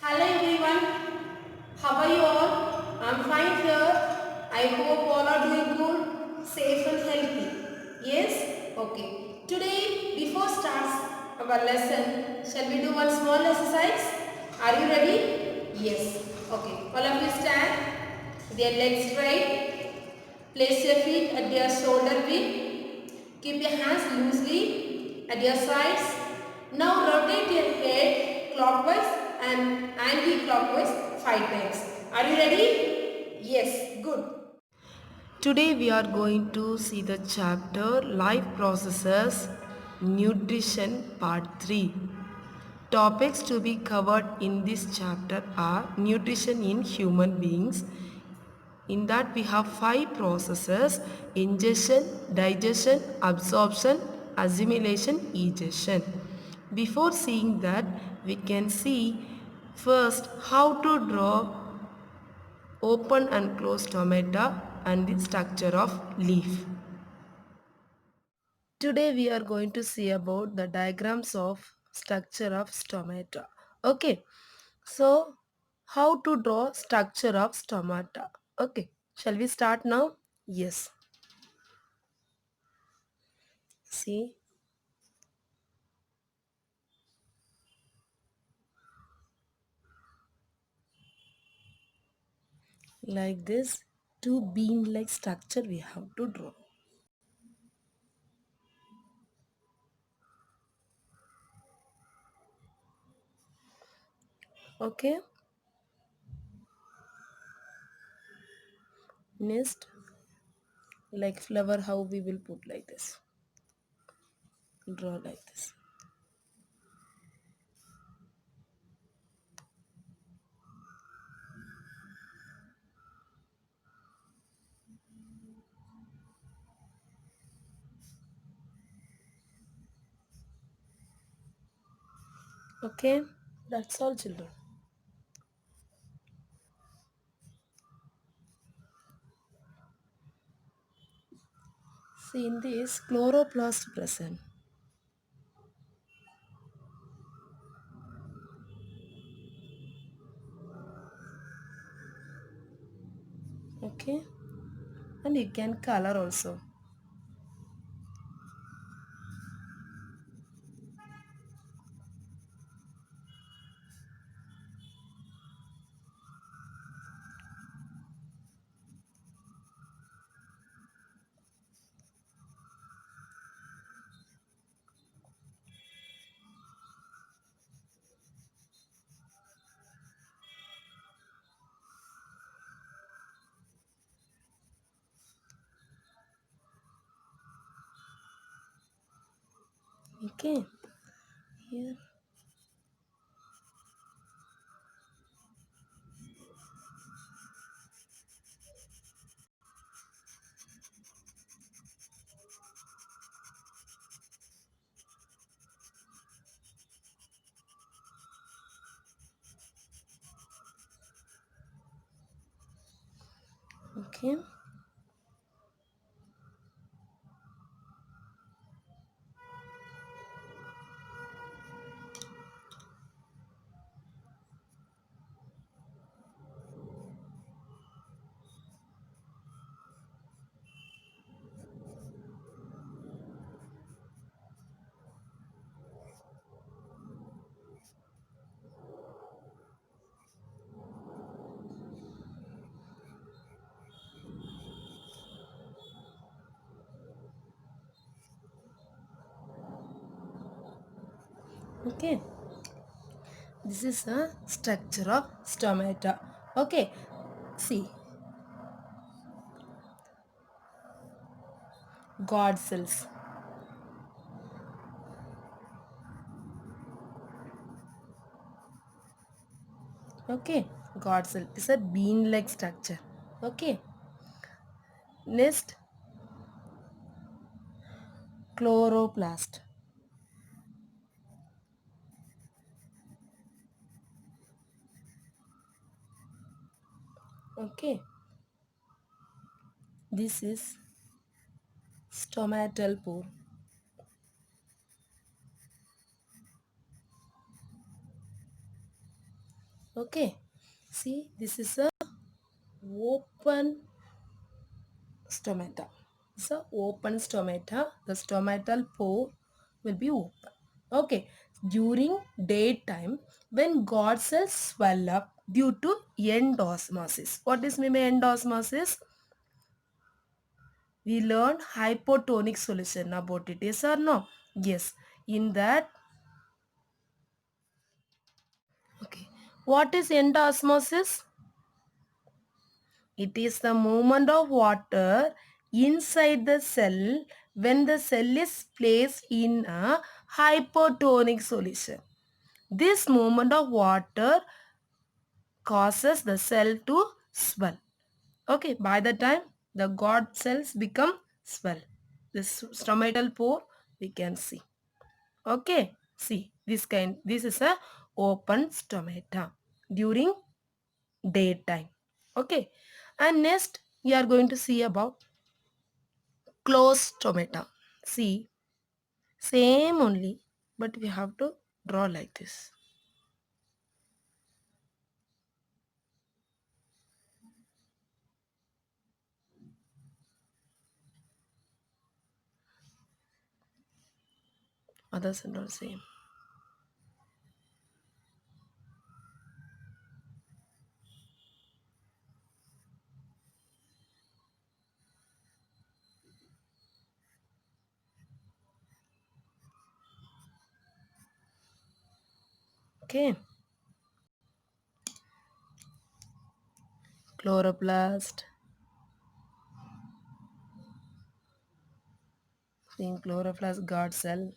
Hello everyone, how are you all? I'm fine here. I hope all are doing good, safe and healthy. Yes? Okay. Today, before starts our lesson, shall we do one small exercise? Are you ready? Yes. Okay. All of you stand with your legs straight. Place your feet at your shoulder width. Keep your hands loosely at your sides. Now rotate your head clockwise and anti-clockwise 5 times. Are you ready? Yes, good. Today we are going to see the chapter Life Processes Nutrition Part 3. Topics to be covered in this chapter are nutrition in human beings. In that we have 5 processes: ingestion, digestion, absorption, assimilation, egestion. Before seeing that, we can see first how to draw open and closed stomata and the structure of leaf. Today we are going to see about the diagrams of structure of stomata. Okay, so how to draw structure of stomata? Okay, shall we start now? Yes. See, like this, two bean-like structure we have to draw. Okay, next, like flower, how we will put like this, draw like this. Okay, that's all, children. See, in this chloroplast present. Okay, and you can color also. Okay, here. Okay, okay. This is a structure of stomata. Okay, see, God cells. Okay, God cell is a bean-like structure. Okay, next, chloroplast. Okay, this is stomatal pore. Okay. See, this is a open stomata. So open stomata, the stomatal pore will be open. Okay. During daytime, when God cells swell up due to endosmosis. What is mean by endosmosis? We learned hypotonic solution about it. Yes or no? Yes. In that, okay. What is endosmosis? It is the movement of water inside the cell when the cell is placed in a hypotonic solution. This movement of water causes the cell to swell. Okay, by the time the God cells become swell, this stomatal pore we can see. Okay, see this is a open stomata during daytime. Okay, and next we are going to see about closed stomata. See, same only, but we have to draw like this. Others are not same. Okay, chloroplast, seeing chloroplast guard cell.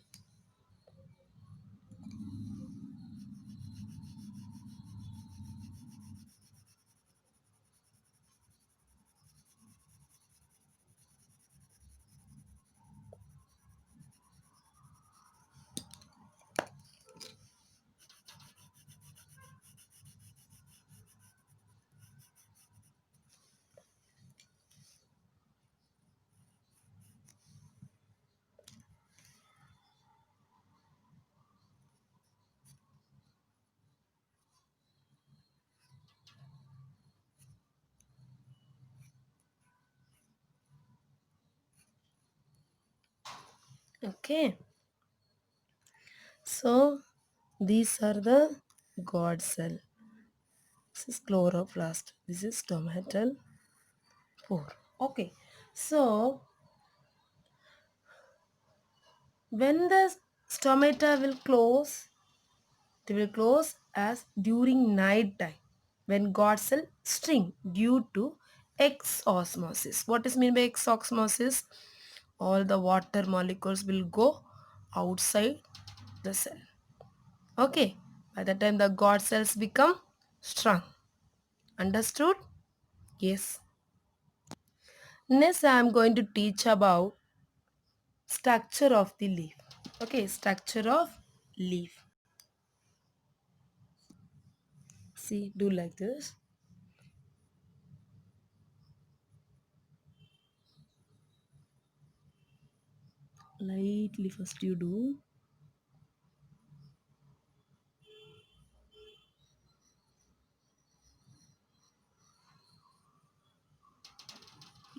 Okay, so these are the guard cell. This is chloroplast. This is stomatal pore. Okay, so when the stomata will close, they will close as during night time when God cell string due to exosmosis. What is mean by exosmosis? All the water molecules will go outside the cell. Okay. By the time the God cells become strong. Understood? Yes. Next I am going to teach about structure of the leaf. Okay, structure of leaf. See, do like this. Lightly first you do.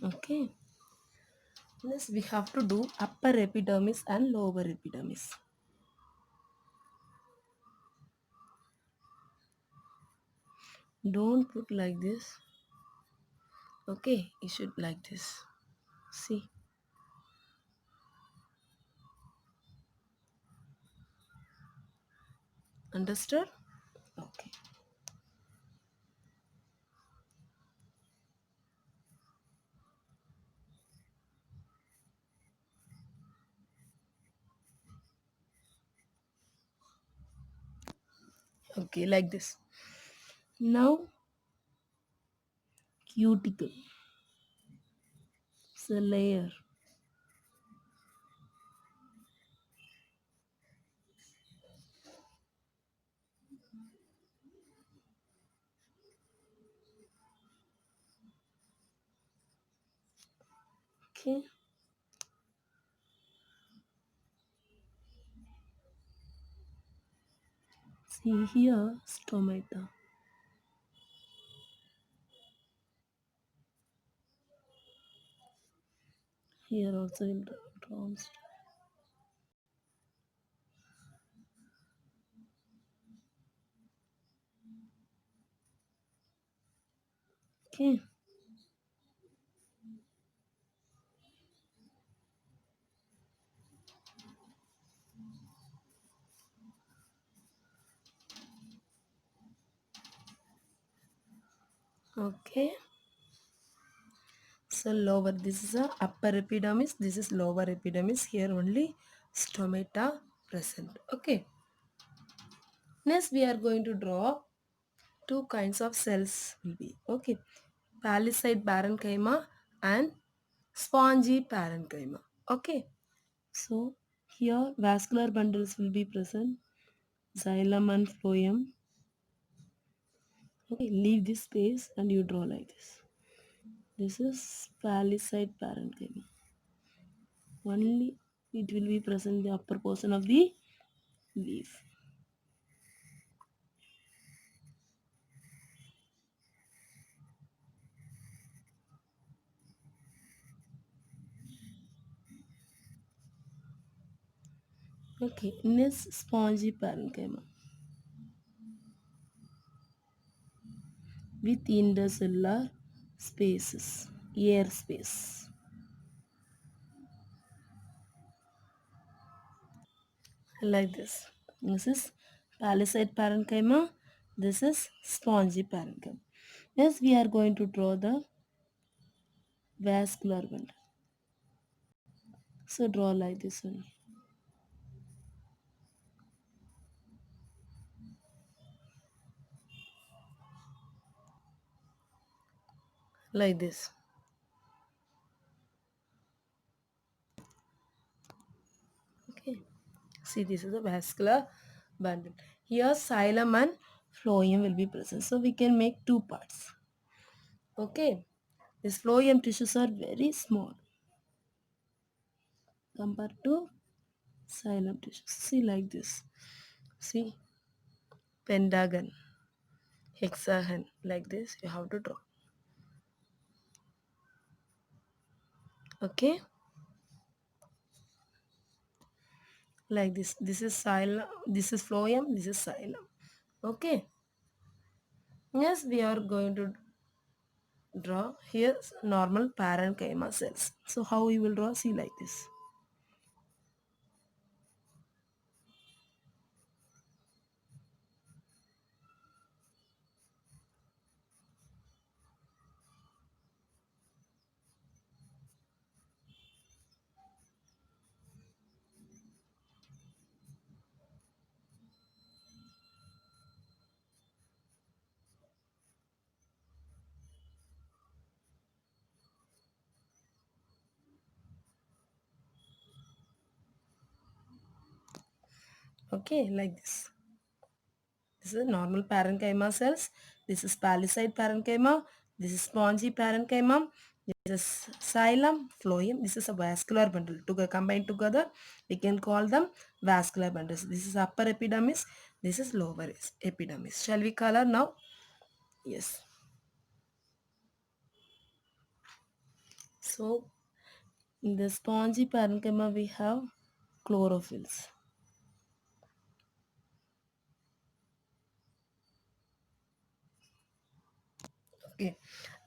Okay. Next we have to do upper epidermis and lower epidermis. Don't put like this. Okay, you should like this. See. Understood? Okay. Okay, like this. Now cuticle. It's a layer. Okay. See here, stomata. Here also will draw. Okay. Okay. So lower, this is a upper epidermis, this is lower epidermis. Here only stomata present. Okay. Next we are going to draw two kinds of cells will be. Okay. Palisade parenchyma and spongy parenchyma. Okay. So here vascular bundles will be present. Xylem and phloem. Okay. Leave this space and you draw like this. This is palisade parenchyma. Only it will be present in the upper portion of the leaf. Okay, next spongy parenchyma with intercellular spaces, air space, like this. This is palisade parenchyma. This is spongy parenchyma. Yes, we are going to draw the vascular bundle. So draw like this only, like this. Okay. See, this is a vascular bundle. Here, xylem and phloem will be present. So we can make two parts. Okay. These phloem tissues are very small compared to xylem tissues. See, like this. See, pentagon, hexagon, like this. You have to draw. Okay. Like this. This is xylem. This is phloem. This is xylem. Okay. Yes, we are going to draw here normal parenchyma cells. So how you will draw? See, like this. Okay, like this. This is normal parenchyma cells. This is palisade parenchyma. This is spongy parenchyma. This is xylem, phloem. This is a vascular bundle. To combine together, we can call them vascular bundles. This is upper epidermis. This is lower epidermis. Shall we color now? Yes. So in the spongy parenchyma, we have chlorophylls. Okay,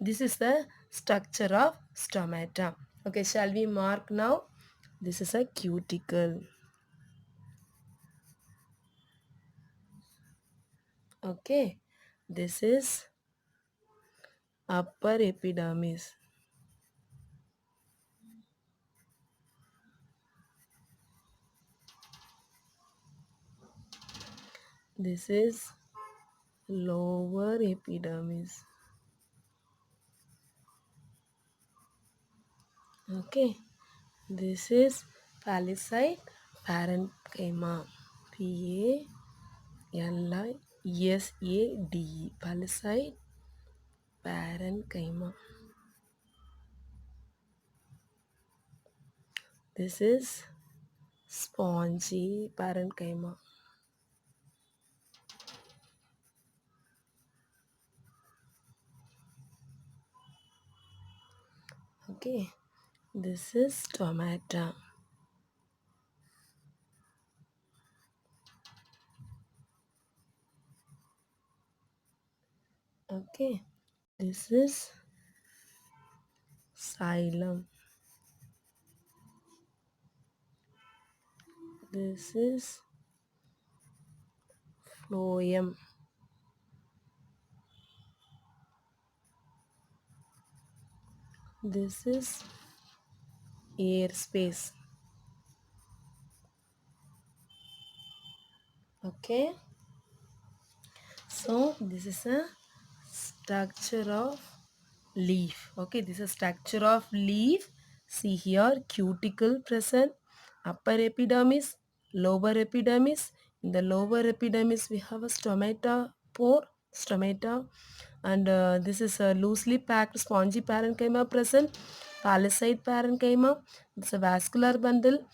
this is the structure of stomata. Okay, shall we mark now? This is a cuticle. Okay, this is upper epidermis. This is lower epidermis. Okay, this is palisade parenchyma. Palisade, palisade parenchyma. This is spongy parenchyma. Okay, This is tomato. Okay. This is xylem. This is phloem. This is airspace. Okay. So this is a structure of leaf. Okay, this is structure of leaf. See here, cuticle present, upper epidermis, lower epidermis. In the lower epidermis, we have a stomata pore, stomata, and this is a loosely packed spongy parenchyma present, palisade parenchyma. It's a vascular bundle,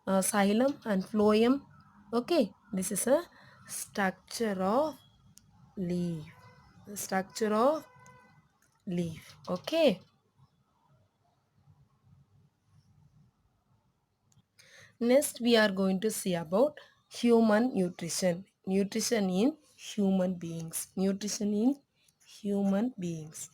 xylem and phloem. Okay, this is a structure of leaf. The structure of leaf. Okay. Next, we are going to see about human nutrition. Nutrition in human beings. Nutrition in human beings.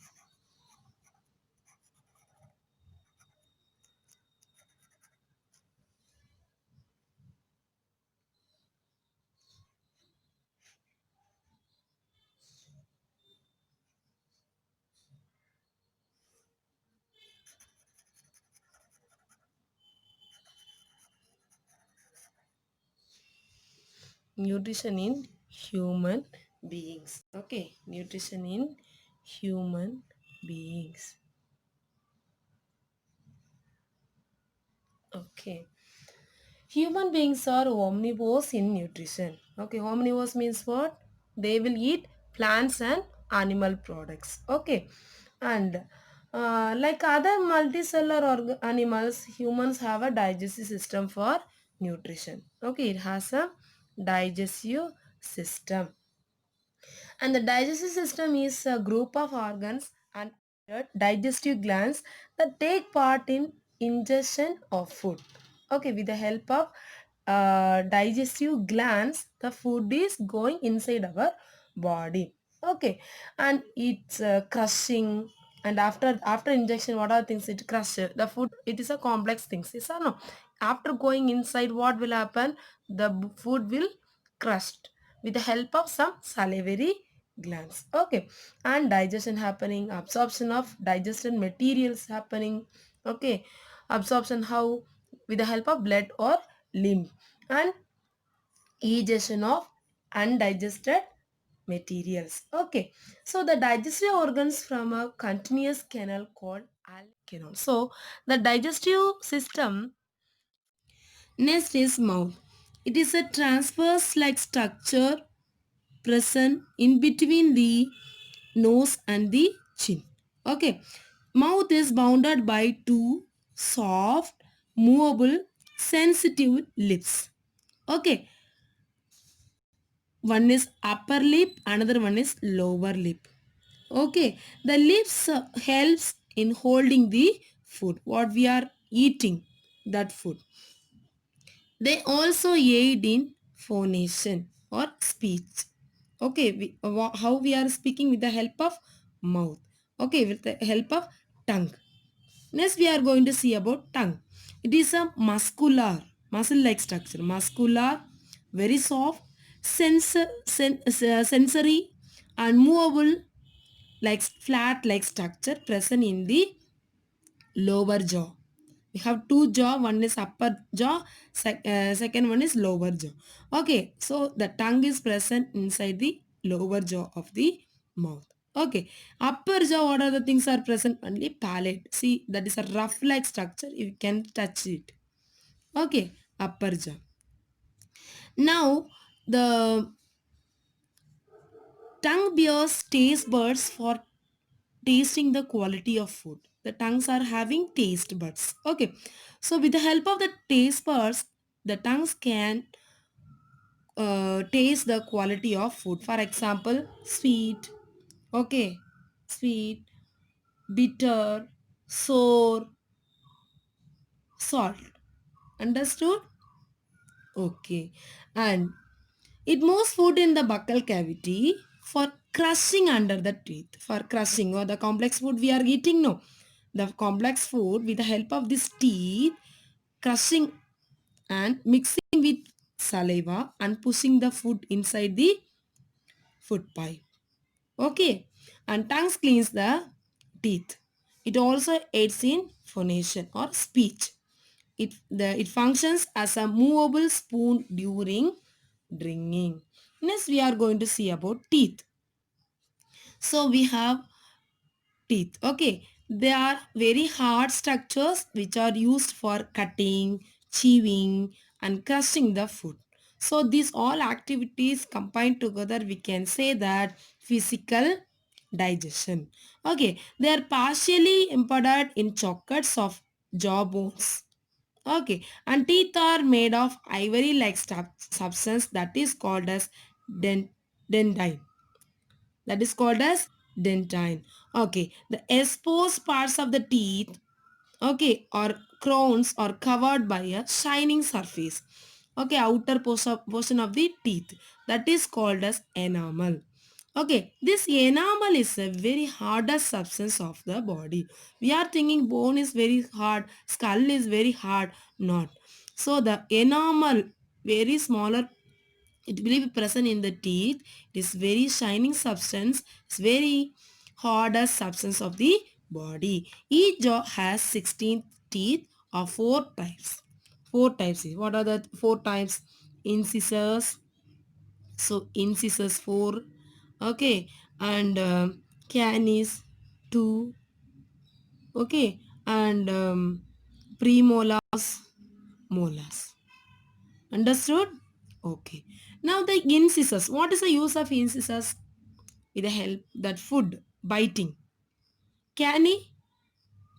Nutrition in human beings. Okay. Nutrition in human beings. Okay. Human beings are omnivores in nutrition. Okay, omnivores means what? They will eat plants and animal products. Okay, and like other multicellular animals, humans have a digestive system for nutrition. Okay, it has a digestive system, and the digestive system is a group of organs and digestive glands that take part in ingestion of food. Okay, with the help of digestive glands, the food is going inside our body. Okay, and it's crushing, and after injection, what are things it crushes the food? It is a complex thing, yes or no? After going inside, what will happen? The food will crushed with the help of some salivary glands. Okay, and digestion happening, absorption of digested materials happening. Okay, absorption how? With the help of blood or lymph, and egestion of undigested materials. Okay, so the digestive organs from a continuous canal called canal. So the digestive system. Next is mouth. It is a transverse like structure present in between the nose and the chin. Okay, mouth is bounded by two soft, movable, sensitive lips. Okay, one is upper lip, another one is lower lip. Okay, the lips helps in holding the food what we are eating, that food. They also aid in phonation or speech. Okay, how we are speaking with the help of mouth. Okay, with the help of tongue. Next, we are going to see about tongue. It is a muscle-like structure. Muscular, very soft, sensory, and movable, like flat-like structure present in the lower jaw. We have two jaw, one is upper jaw, second one is lower jaw. Okay, so the tongue is present inside the lower jaw of the mouth. Okay, upper jaw, what are the things are present? Only palate. See, that is a rough like structure, you can touch it. Okay, upper jaw. Now, the tongue bears taste buds for tasting the quality of food. The tongues are having taste buds. Okay, so with the help of the taste buds, the tongues can taste the quality of food. For example, sweet, okay, sweet, bitter, sour, salt. Understood? Okay. And it moves food in the buccal cavity for crushing under the teeth. For crushing or the complex food we are eating, no. The complex food with the help of this teeth, crushing and mixing with saliva and pushing the food inside the food pipe. Okay. And tongues cleans the teeth. It also aids in phonation or speech. It functions as a movable spoon during drinking. Next, we are going to see about teeth. So we have teeth. Okay, they are very hard structures which are used for cutting, chewing, and crushing the food. So these all activities combined together, we can say that physical digestion. Okay, they are partially embedded in chocolates of jaw bones. Okay, and teeth are made of ivory-like substance that is called as dentine. That is called as dentine. Okay, the exposed parts of the teeth, okay, or crowns are covered by a shining surface. Okay, outer portion of the teeth, that is called as enamel. Okay, this enamel is a very hardest substance of the body. We are thinking bone is very hard, skull is very hard, not. So the enamel, very smaller, it will be present in the teeth. It is very shining substance. It's very hardest substance of the body. Each jaw has 16 teeth or four types. Four types. What are the four types? Incisors. So incisors four. Okay, and canis two. Okay, and premolars, molars. Understood? Okay. Now the incisors. What is the use of incisors? With the help that food biting. Canny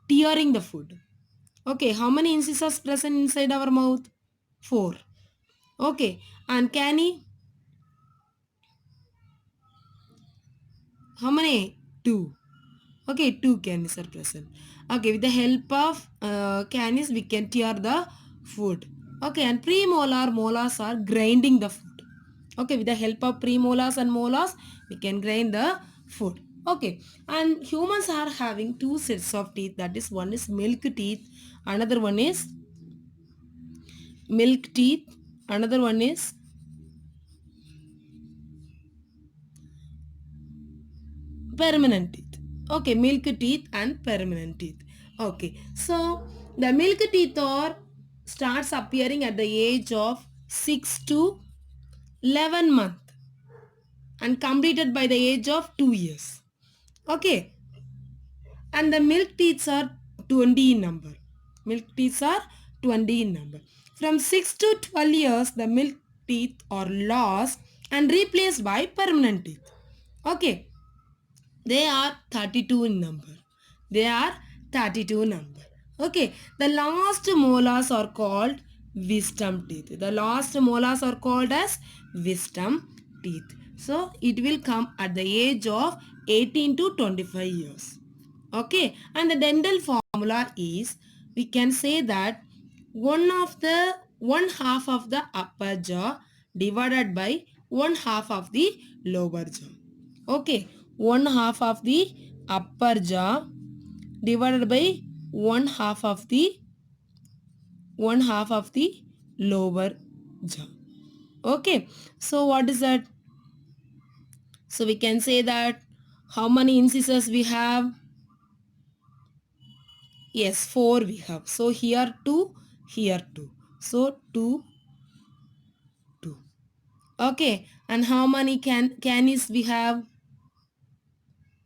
tearing the food. Okay. How many incisors present inside our mouth? Four. Okay. And canny, how many? Two. Okay. Two cannies are present. Okay. With the help of cannies, we can tear the food. Okay. And premolar molars are grinding the food. Okay, with the help of premolars and molars, we can grind the food. Okay, and humans are having two sets of teeth. That is, one is milk teeth, another one is milk teeth, another one is permanent teeth. Okay, milk teeth and permanent teeth. Okay, so the milk teeth are starts appearing at the age of 6 to 11 month and completed by the age of 2 years. Okay, and the milk teeth are 20 in number. Milk teeth are 20 in number. From 6 to 12 years, the milk teeth are lost and replaced by permanent teeth. Okay, they are 32 in number. They are 32 number. Okay, the last molars are called wisdom teeth. The last molars are called as wisdom teeth. So, it will come at the age of 18 to 25 years. Okay, and the dental formula is, we can say that one half of the upper jaw divided by one half of the lower jaw. Okay, one half of the upper jaw divided by one half of the lower jaw. Okay, so what is that? So we can say that how many incisors we have? Yes, 4 we have. So here 2, here 2. So 2, 2. Okay, and how many canis we have?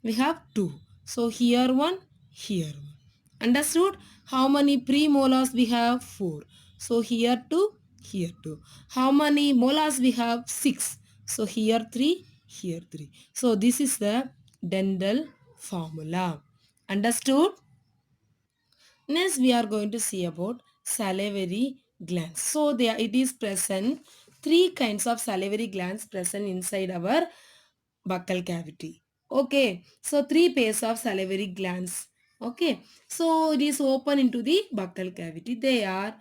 We have 2. So here 1, here 1. Understood? How many premolars we have? 4. So here 2, here 2. How many molars we have? 6. So here 3, here 3. So this is the dental formula. Understood? Next, we are going to see about salivary glands. So, there it is present, three kinds of salivary glands present inside our buccal cavity. Okay, so three pairs of salivary glands Okay, so it is open into the buccal cavity. They are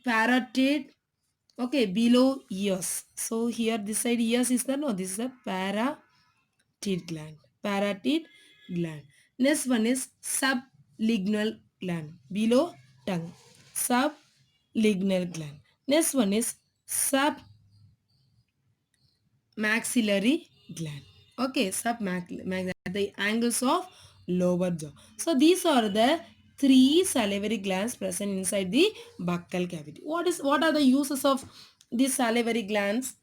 parotid. Okay, below ears. So here this side ears is the no. This is a parotid gland. Parotid gland. Next one is sublingual gland. Below tongue. Sublingual gland. Next one is submaxillary gland. Okay, submaxillary the angles of lower jaw. So these are the three salivary glands present inside the buccal cavity. What are the uses of these salivary glands?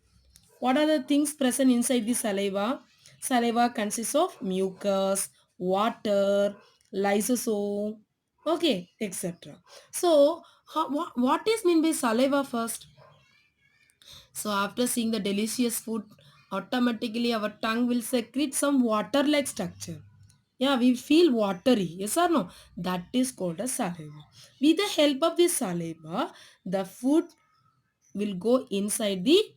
What are the things present inside the saliva? Saliva consists of mucus, water, lysosome, okay, etc. So, what is mean by saliva first? So, after seeing the delicious food, automatically our tongue will secrete some water-like structure. Yeah, we feel watery. Yes or no? That is called as saliva. With the help of this saliva, the food will go inside the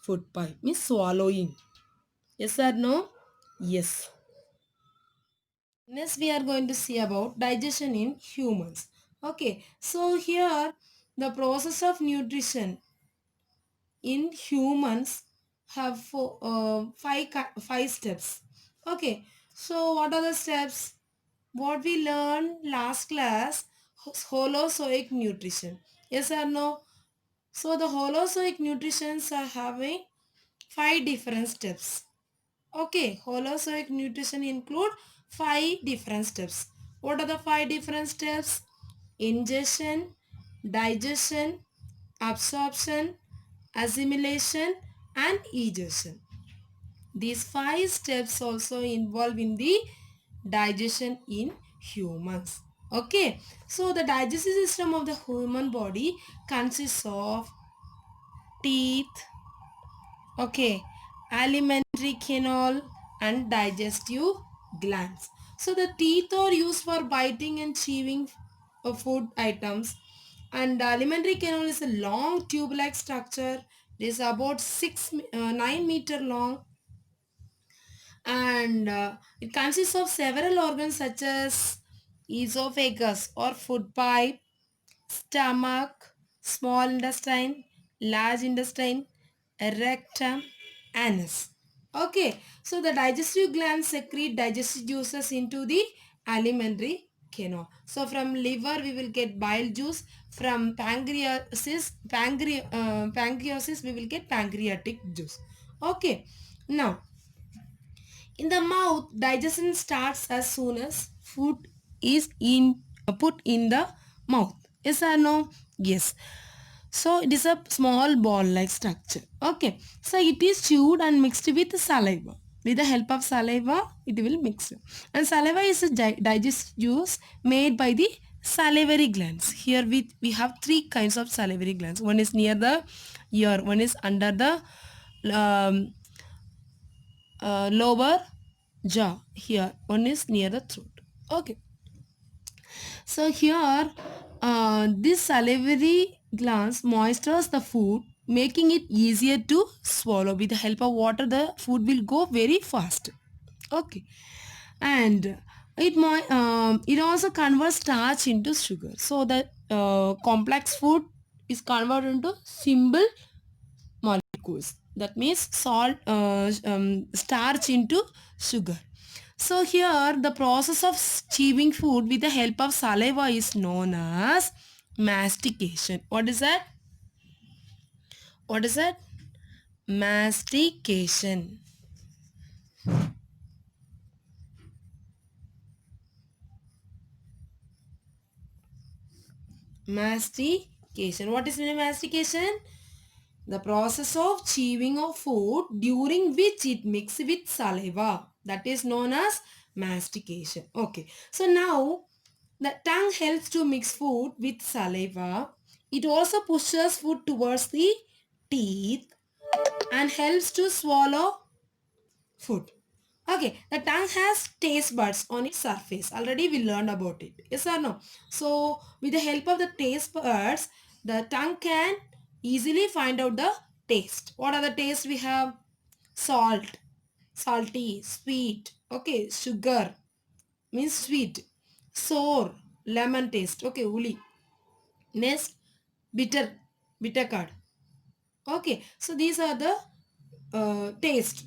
food pipe, means swallowing. Yes or no? Yes. Next we are going to see about digestion in humans. Okay, so here the process of nutrition in humans have five steps. Okay, so what are the steps? What we learned last class, holozoic nutrition. Yes or no? So the holozoic nutritions are having five different steps. Okay, holozoic nutrition include five different steps. What are the five different steps? Ingestion, digestion, absorption, assimilation and egestion. These five steps also involve in the digestion in humans. Okay, so the digestive system of the human body consists of teeth, okay, alimentary canal and digestive glands. So the teeth are used for biting and chewing food items, and the alimentary canal is a long tube-like structure. It is about 9 meter long, and it consists of several organs such as esophagus or food pipe, stomach, small intestine, large intestine, rectum, anus. Okay, so the digestive glands secrete digestive juices into the alimentary canal. So from liver we will get bile juice. From pancreases we will get pancreatic juice. Okay, now in the mouth, digestion starts as soon as food is put in the mouth. Yes or no? Yes. So it is a small ball-like structure. Okay. So it is chewed and mixed with saliva. With the help of saliva, it will mix. And saliva is a digestive juice made by the salivary glands. Here we have three kinds of salivary glands. One is near the ear, one is under the um, lower jaw. Here one is near the throat. Okay, so here this salivary glands moisturize the food, making it easier to swallow. With the help of water the food will go very fast. Okay, and it also converts starch into sugar, so that complex food is converted into simple molecules. That means starch into sugar. So here the process of chewing food with the help of saliva is known as mastication. What is that? What is that? Mastication. Mastication. What is mastication? The process of chewing of food during which it mixes with saliva. That is known as mastication. Okay. So now the tongue helps to mix food with saliva. It also pushes food towards the teeth and helps to swallow food. Okay, the tongue has taste buds on its surface. Already we learned about it. Yes or no? So, with the help of the taste buds, the tongue can easily find out the taste. What are the tastes we have? Salt, salty, sweet, okay, sugar, means sweet. Sour, lemon taste. Okay, uli. Next, bitter, bitter card. Okay, so these are the taste.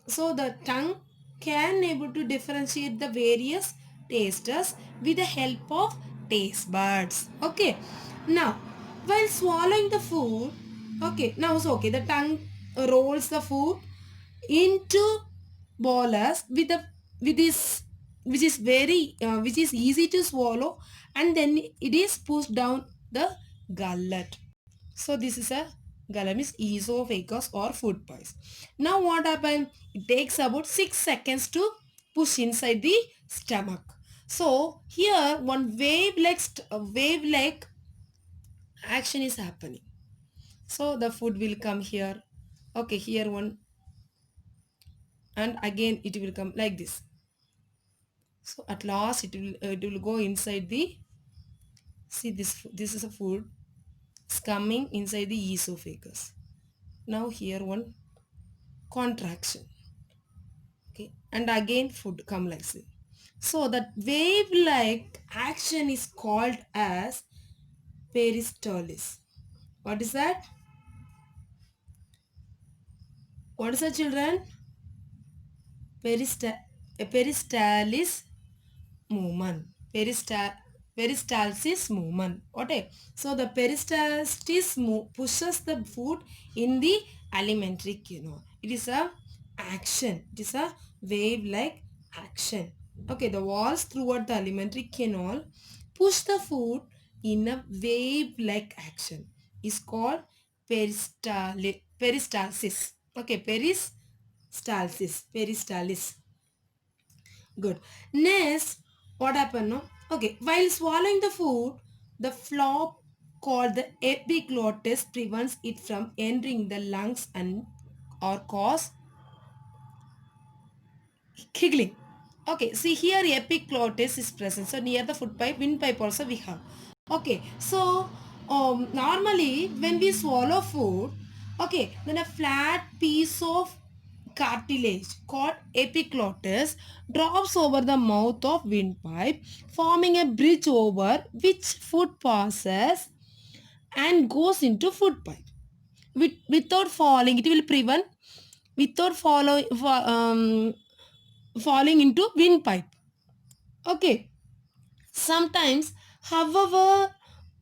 So the tongue can able to differentiate the various tastes with the help of taste buds. Okay, now while swallowing the food, okay, now so okay, the tongue rolls the food into bolus with the with this, which is very which is easy to swallow, and then it is pushed down the gullet. So this is a gullet esophagus or food pipe. Now what happens? It takes about 6 seconds to push inside the stomach. So here one wave-like action is happening. So the food will come here. Okay, here one, and again it will come like this. So at last it will go inside the, see this is a food. It's coming inside the esophagus. Now here one contraction. Okay, and again food come like this. So that wave like action is called as peristalsis. What is that? What is that, children? Peristalsis movement. Peristalsis movement. Okay, so the peristalsis pushes the food in the alimentary canal. It is a action. It is a wave like action. Okay, the walls throughout the alimentary canal push the food in a wave like action. Is called peristalsis. Okay, peristalsis. Good. Next, what happened? No? Okay, while swallowing the food, the flop called the epiglottis prevents it from entering the lungs and or cause giggling. Okay, see here epiglottis is present. So near the food pipe, windpipe also we have. Okay, so normally when we swallow food, okay, then a flat piece of cartilage called epiglottis drops over the mouth of windpipe, forming a bridge over which food passes and goes into food pipe. Without falling, it will prevent without falling into windpipe. Okay. Sometimes, however,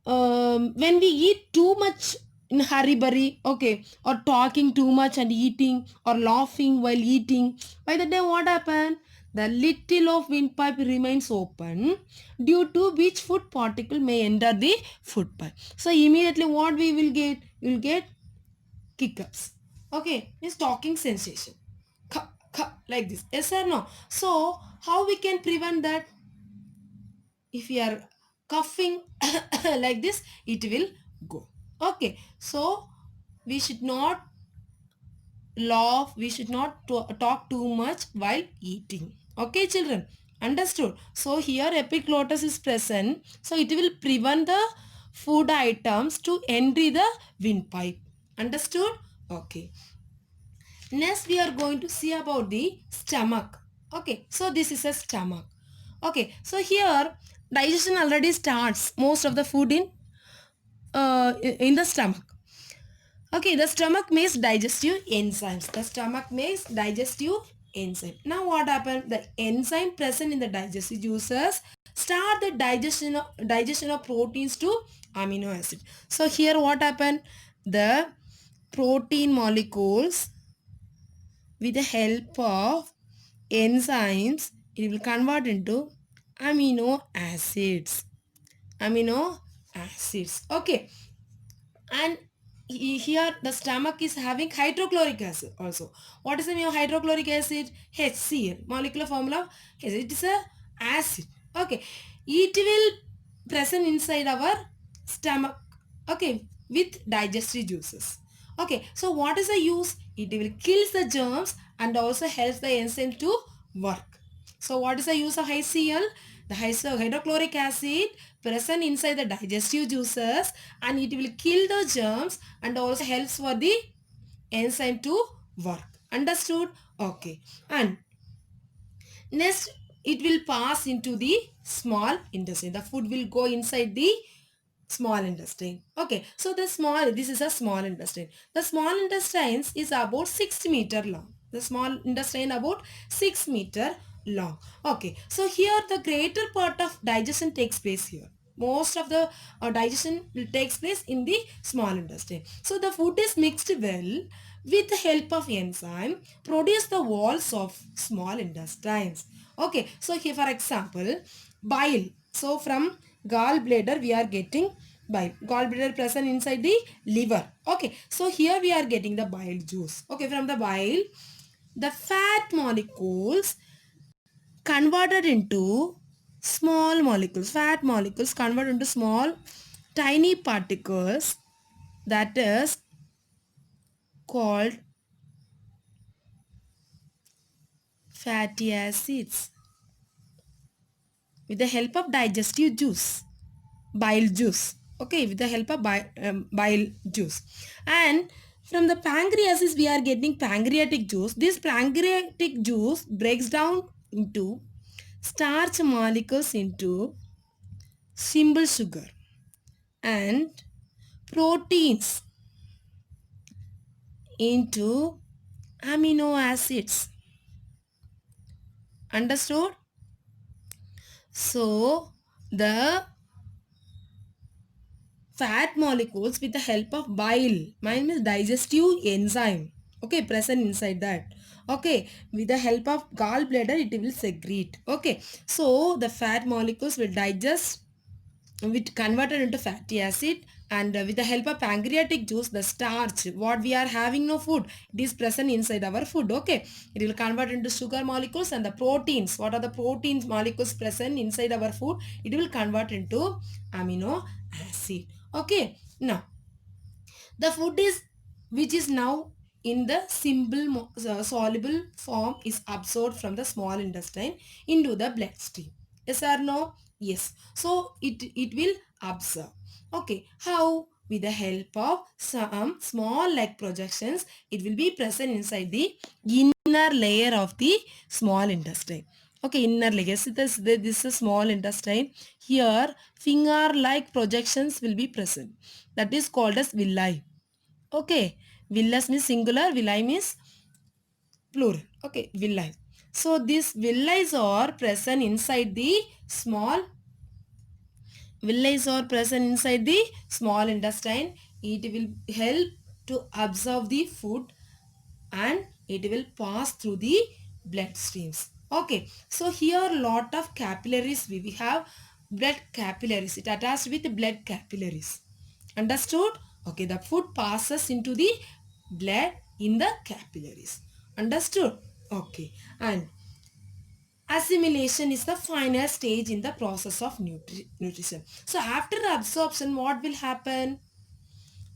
when we eat too much in hurry burry, okay, or talking too much and eating, or laughing while eating, by the time what happened? The little of windpipe remains open, due to which food particle may enter the food pipe. So immediately what we will get? We will get hiccups. Okay, it's talking sensation. Like this. Yes or no? So how we can prevent that? If we are coughing like this, it will go. Okay, so we should not laugh, we should not talk too much while eating. Okay, children, understood? So here epiglottis is present, so it will prevent the food items to enter the windpipe. Understood? Okay. Next we are going to see about the stomach. Okay, so this is a stomach. Okay, so here digestion already starts most of the food in the stomach. Okay, the stomach makes digestive enzymes. The stomach makes digestive enzyme. Now what happened? The enzyme present in the digestive juices start the digestion of proteins to amino acid. So here what happened? The protein molecules, with the help of enzymes, it will convert into amino acids. Amino acids. Okay. And here the stomach is having hydrochloric acid also. What is the meaning of hydrochloric acid? HCl. Molecular formula. It is a acid. Okay. It will present inside our stomach. Okay. With digestive juices. Okay. So what is the use? It will kill the germs and also helps the enzyme to work. So what is the use of HCl? The hydrochloric acid present inside the digestive juices, and it will kill the germs and also helps for the enzyme to work. Understood? Okay. And next it will pass into the small intestine. The food will go inside the small intestine. Okay, so this is a small intestine. The small intestine is about 6 meter long. The small intestine about 6 meter long. Okay, so here the greater part of digestion takes place here. Most of the digestion will takes place in the small intestine. So the food is mixed well with the help of enzyme produce the walls of small intestines. Okay, so here for example bile. So from gallbladder we are getting bile. Gallbladder present inside the liver. Okay, so here we are getting the bile juice. Okay, from the bile the fat molecules converted into small molecules. Fat molecules converted into small tiny particles, that is called fatty acids, with the help of digestive juice, bile juice. Okay, with the help of bile juice. And from the pancreases we are getting pancreatic juice. This pancreatic juice breaks down into starch molecules into simple sugar and proteins into amino acids. Understood? So the fat molecules with the help of bile means digestive enzyme, okay, present inside that. Okay, with the help of gallbladder it will secrete. Okay, so the fat molecules will digest with converted into fatty acid, and with the help of pancreatic juice the starch what we are having no food, it is present inside our food. Okay, it will convert into sugar molecules, and the proteins, what are the proteins molecules present inside our food, it will convert into amino acid. Okay, now the food is which is now in the simple soluble form is absorbed from the small intestine into the bloodstream. Yes or no? Yes. So it will absorb. Okay. How? With the help of some small leg projections, it will be present inside the inner layer of the small intestine. Okay, inner layer. So this is a small intestine. Here, finger-like projections will be present. That is called as villi. Okay, villas means singular, villi means plural. Okay, villi. So these villi are present inside the small villi are present inside the small intestine. It will help to absorb the food and it will pass through the blood streams. Okay, so here lot of capillaries we have blood capillaries. It attached with blood capillaries. Understood? Okay, the food passes into the blood in the capillaries. Understood? Okay, and assimilation is the final stage in the process of nutrition. So after absorption, what will happen?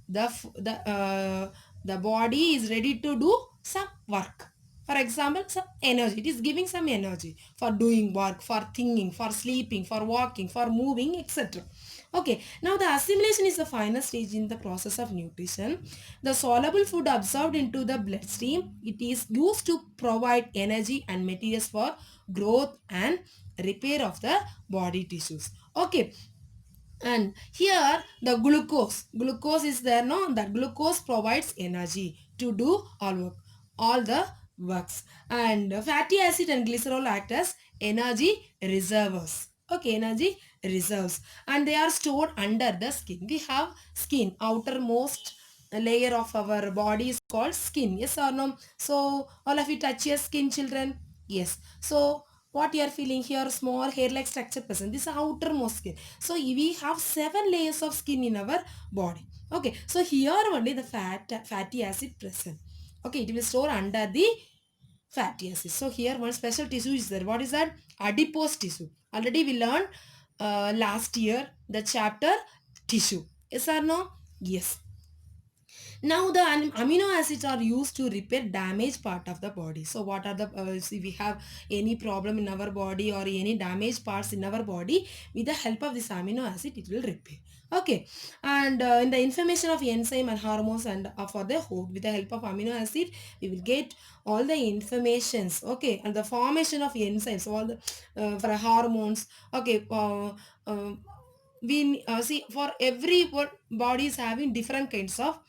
The body is ready to do some work. For example, some energy, it is giving some energy for doing work, for thinking, for sleeping, for walking, for moving, etc. Okay, now the assimilation is the final stage in the process of nutrition. The soluble food absorbed into the bloodstream, it is used to provide energy and materials for growth and repair of the body tissues. Okay, and here the glucose is there, no, that glucose provides energy to do all the works, and fatty acid and glycerol act as energy reservoirs. Okay, energy reserves, and they are stored under the skin. We have skin, outermost layer of our body is called skin. Yes or no? So all of you touch your skin, children. Yes, so what you are feeling here, small hair like structure present, this is outermost skin. So we have 7 layers of skin in our body. Okay, so here only the fatty acid present. Okay, it will store under the fatty acid. So here one special tissue is there. What is that? Adipose tissue. Already we learned last year the chapter tissue. Yes or no? Yes. Now the amino acids are used to repair damaged part of the body. So what are the if we have any problem in our body or any damaged parts in our body, with the help of this amino acid it will repair. Okay, and in the information of enzyme and hormones and for the host, with the help of amino acid we will get all the informations. Okay, and the formation of enzymes, all the for hormones. Okay, we see for every body is having different kinds of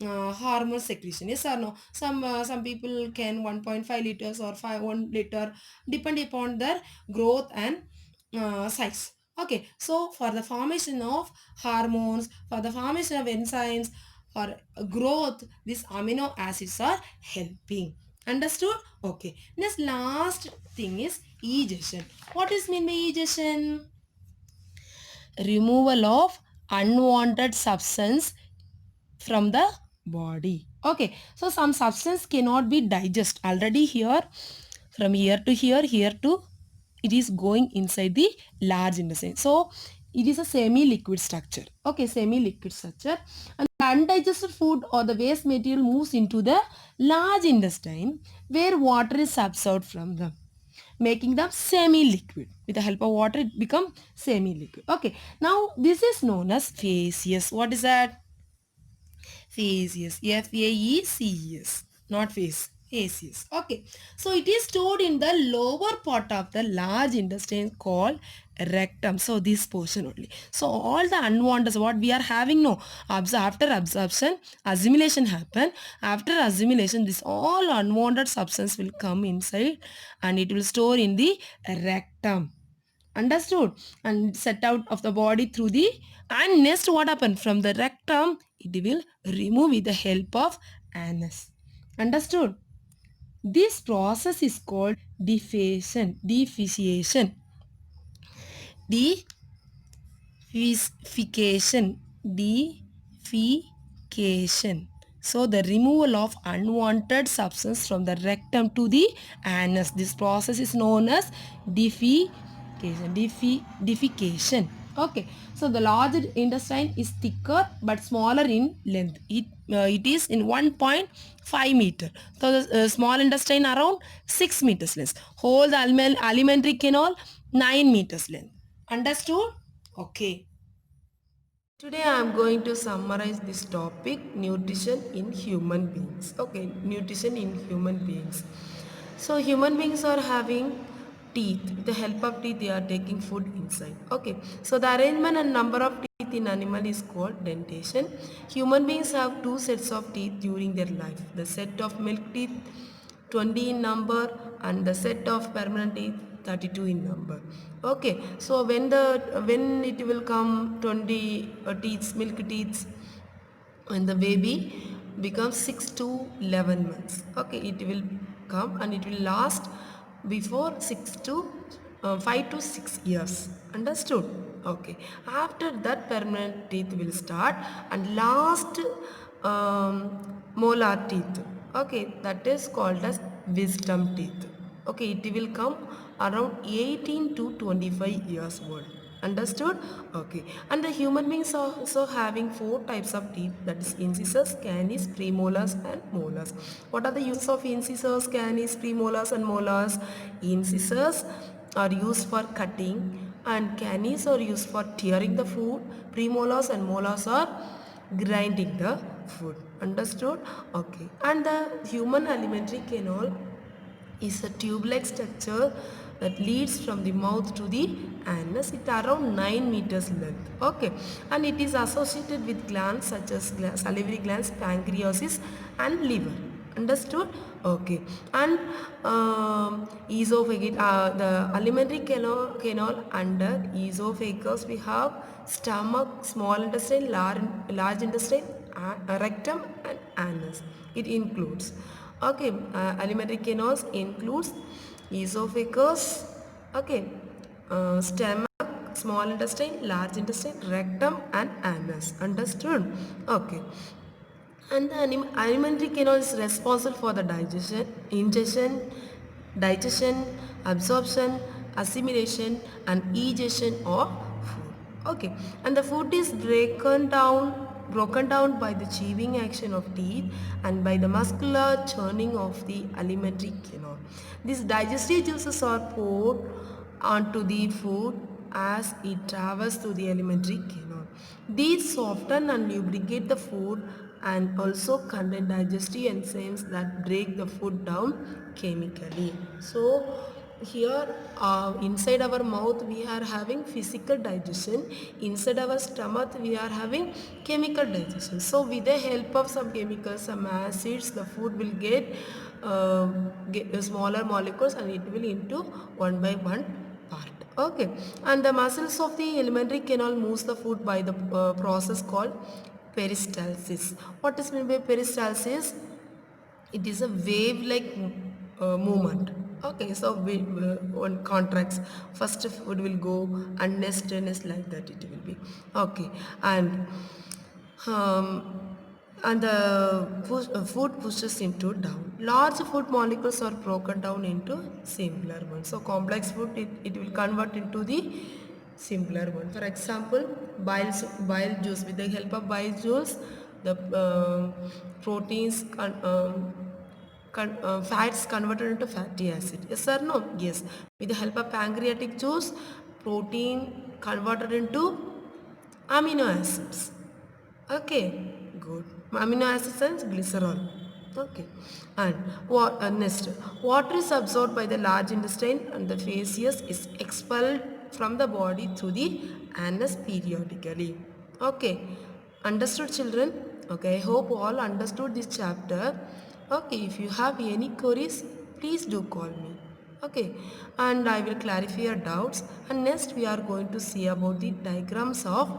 hormone secretion. Yes or no? Some people can 1.5 liters or 1 liter, depend upon their growth and size. Okay, so for the formation of hormones, for the formation of enzymes, for growth, these amino acids are helping. Understood? Okay. Next last thing is egestion. What is mean by egestion? Removal of unwanted substance from the body. Okay, so some substance cannot be digest already here, from here to here, here to it is going inside the large intestine. So it is a semi-liquid structure. Okay, semi-liquid structure, and the undigested food or the waste material moves into the large intestine where water is absorbed from them, making them semi-liquid. With the help of water it become semi-liquid. Okay, now this is known as faeces. What is that? Faeces. Faeces. Not face. Faeces. Okay. So it is stored in the lower part of the large intestine called rectum. So this portion only. So all the unwanted, what we are having, no, after absorption, assimilation happen. After assimilation, this all unwanted substance will come inside and it will store in the rectum. Understood? And set out of the body through the, and next what happened from the rectum it will remove with the help of anus. Understood? This process is called defecation. Defecation. Defecation. So the removal of unwanted substance from the rectum to the anus. This process is known as defecation. Defecation. Okay. So the larger intestine is thicker but smaller in length. It is in 1.5 meter. So the small intestine around 6 meters length. Whole the alimentary canal 9 meters length. Understood? Okay. Today I am going to summarize this topic, nutrition in human beings. Okay, nutrition in human beings. So human beings are having teeth. With the help of teeth they are taking food inside. Okay, so the arrangement and number of teeth in animal is called dentation. Human beings have two sets of teeth during their life. The set of milk teeth 20 in number and the set of permanent teeth 32 in number. Okay, so when it will come 20 teeth, milk teeth, when the baby becomes 6 to 11 months. Okay, it will come and it will last before 5 to 6 years. Understood? Okay, after that permanent teeth will start and last molar teeth. Okay, that is called as wisdom teeth. Okay, it will come around 18 to 25 years old. Understood? Okay, and the human beings are also having four types of teeth, that is incisors, canis, premolars and molars. What are the use of incisors, canis, premolars and molars? Incisors are used for cutting and canis are used for tearing the food. Premolars and molars are grinding the food. Understood? Okay, and the human alimentary canal is a tube-like structure that leads from the mouth to the anus. It around 9 meters length. Okay, and it is associated with glands such as salivary glands, pancreas and liver. Understood? Okay, and esophagus, the alimentary canal under esophagus we have stomach, small intestine, large intestine, rectum and anus. It includes. Okay, alimentary canals includes esophagus, okay, stomach, small intestine, large intestine, rectum and anus. Understood? Okay. And the alimentary canal is responsible for the digestion, absorption, assimilation and egestion of food. Okay, and the food is broken down broken down by the chewing action of teeth and by the muscular churning of the alimentary canal. These digestive juices are poured onto the food as it travels through the alimentary canal. These soften and lubricate the food and also contain digestive enzymes that break the food down chemically. So here inside our mouth we are having physical digestion, inside our stomach we are having chemical digestion. So with the help of some chemicals, some acids, the food will get smaller molecules and it will into one by one part. Okay, and the muscles of the alimentary canal moves the food by the process called peristalsis. What is meant by peristalsis? It is a wave like movement. Okay, so one contracts, first food will go and next like that it will be. Okay, um, and the food pushes into down. Large food molecules are broken down into simpler ones. So complex food it will convert into the simpler one. For example, bile juice. With the help of bile juice, the proteins fats converted into fatty acid. Yes or no? Yes. With the help of pancreatic juice, protein converted into amino acids. Okay, good. Amino acids and glycerol. Okay, and what next? Water is absorbed by the large intestine and the feces is expelled from the body through the anus periodically. Okay, understood, children? Okay, I hope all understood this chapter. Okay, if you have any queries, please do call me. Okay, and I will clarify your doubts. And next, we are going to see about the diagrams of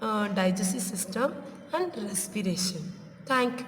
digestive system and respiration. Thank you.